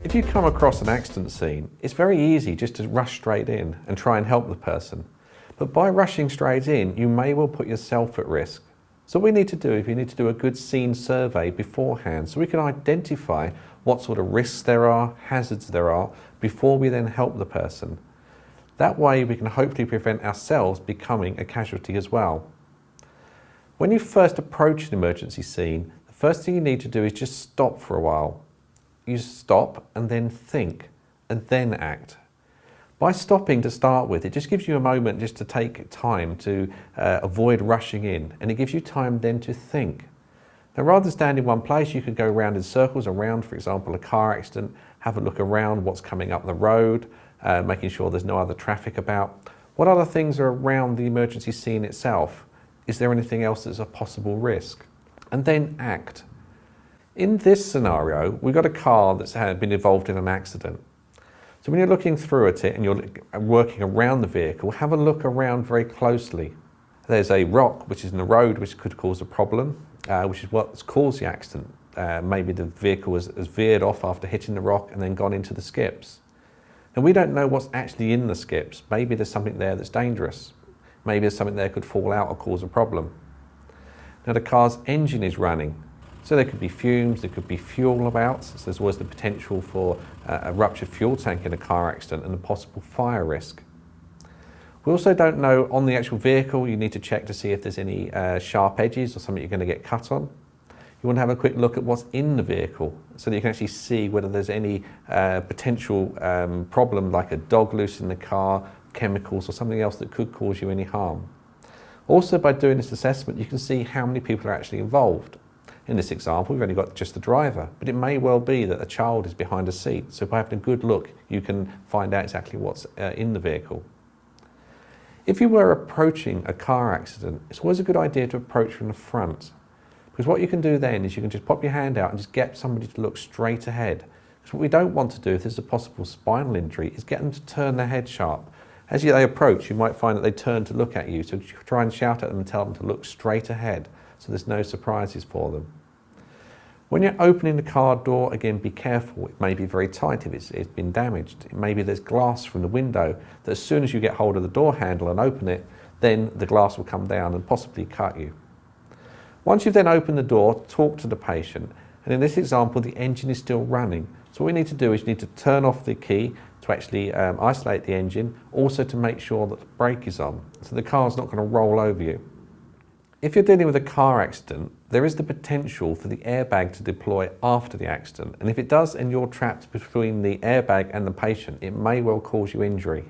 If you come across an accident scene, it's very easy just to rush straight in and try and help the person. But by rushing straight in, you may well put yourself at risk. So what we need to do is we need to do a good scene survey beforehand so we can identify what sort of risks there are, hazards there are, before we then help the person. That way we can hopefully prevent ourselves becoming a casualty as well. When you first approach an emergency scene, the first thing you need to do is just stop for a while. You stop and then think and then act. By stopping to start with, it just gives you a moment just to take time to avoid rushing in, and it gives you time then to think. Now, rather than stand in one place, you could go around in circles around, for example, a car accident, have a look around what's coming up the road, making sure there's no other traffic about. What other things are around the emergency scene itself? Is there anything else that's a possible risk? And then act. In this scenario, we've got a car that's been involved in an accident. So when you're looking through at it and you're working around the vehicle, have a look around very closely. There's a rock which is in the road which could cause a problem, which is what's caused the accident. Maybe the vehicle has veered off after hitting the rock and then gone into the skips. And we don't know what's actually in the skips. Maybe there's something there that's dangerous. Maybe there's something there that could fall out or cause a problem. Now the car's engine is running. So there could be fumes, there could be fuel about, so there's always the potential for a ruptured fuel tank in a car accident and a possible fire risk. We also don't know on the actual vehicle, you need to check to see if there's any sharp edges or something you're going to get cut on. You want to have a quick look at what's in the vehicle so that you can actually see whether there's any potential problem like a dog loose in the car, chemicals or something else that could cause you any harm. Also, by doing this assessment, you can see how many people are actually involved. In this example, we've only got just the driver, but it may well be that a child is behind a seat. So by having a good look, you can find out exactly what's in the vehicle. If you were approaching a car accident, it's always a good idea to approach from the front. Because what you can do then is you can just pop your hand out and just get somebody to look straight ahead. Because what we don't want to do if there's a possible spinal injury is get them to turn their head sharp. As they approach, you might find that they turn to look at you. So try and shout at them and tell them to look straight ahead so there's no surprises for them. When you're opening the car door, again, be careful. It may be very tight if it's been damaged. Maybe there's glass from the window that as soon as you get hold of the door handle and open it, then the glass will come down and possibly cut you. Once you've then opened the door, talk to the patient. And in this example, the engine is still running. So what we need to do is you need to turn off the key to actually isolate the engine, also to make sure that the brake is on, so the car's not going to roll over you. If you're dealing with a car accident, there is the potential for the airbag to deploy after the accident. And if it does and you're trapped between the airbag and the patient, it may well cause you injury.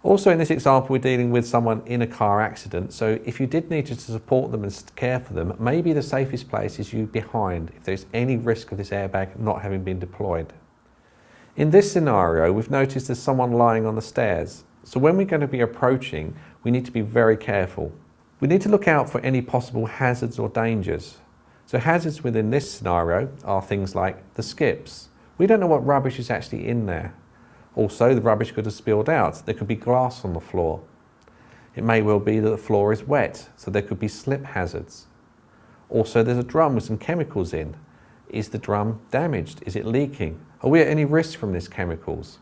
Also in this example, we're dealing with someone in a car accident. So if you did need to support them and care for them, maybe the safest place is you behind if there's any risk of this airbag not having been deployed. In this scenario, we've noticed there's someone lying on the stairs. So when we're going to be approaching, we need to be very careful. We need to look out for any possible hazards or dangers. So hazards within this scenario are things like the skips. We don't know what rubbish is actually in there. Also, the rubbish could have spilled out. There could be glass on the floor. It may well be that the floor is wet, so there could be slip hazards. Also, there's a drum with some chemicals in. Is the drum damaged? Is it leaking? Are we at any risk from these chemicals?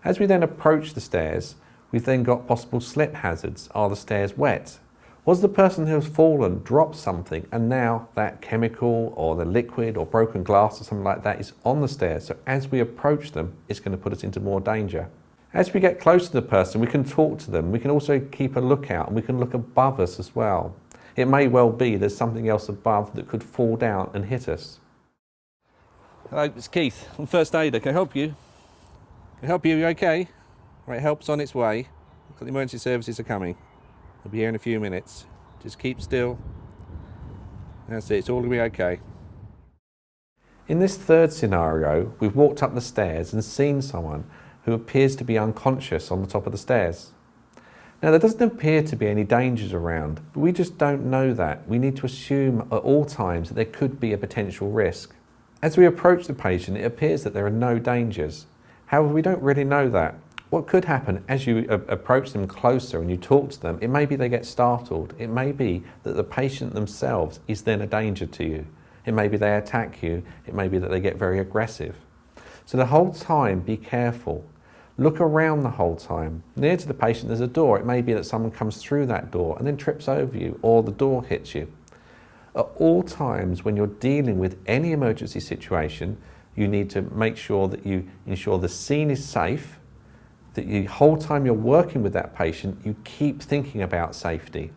As we then approach the stairs, we've then got possible slip hazards. Are the stairs wet? Was the person who has fallen dropped something and now that chemical or the liquid or broken glass or something like that is on the stairs? So as we approach them, it's going to put us into more danger. As we get close to the person, we can talk to them. We can also keep a lookout and we can look above us as well. It may well be there's something else above that could fall down and hit us. Hello, it's Keith. I'm first aider. Can I help you? Can I help you? Are you okay? Right, help's on its way. The emergency services are coming. They'll be here in a few minutes. Just keep still. That's it, it's all going to be okay. In this third scenario, we've walked up the stairs and seen someone who appears to be unconscious on the top of the stairs. Now, there doesn't appear to be any dangers around, but we just don't know that. We need to assume at all times that there could be a potential risk. As we approach the patient, it appears that there are no dangers. However, we don't really know that. What could happen as you approach them closer and you talk to them, it may be they get startled. It may be that the patient themselves is then a danger to you. It may be they attack you. It may be that they get very aggressive. So the whole time, be careful. Look around the whole time. Near to the patient there's a door. It may be that someone comes through that door and then trips over you, or the door hits you. At all times when you're dealing with any emergency situation, you need to make sure that you ensure the scene is safe, that the whole time you're working with that patient, you keep thinking about safety.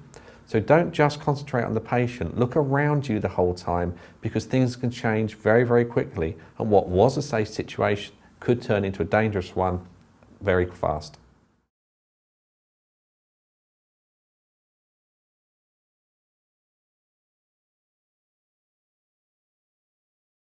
So don't just concentrate on the patient, look around you the whole time, because things can change very, very quickly, and what was a safe situation could turn into a dangerous one very fast.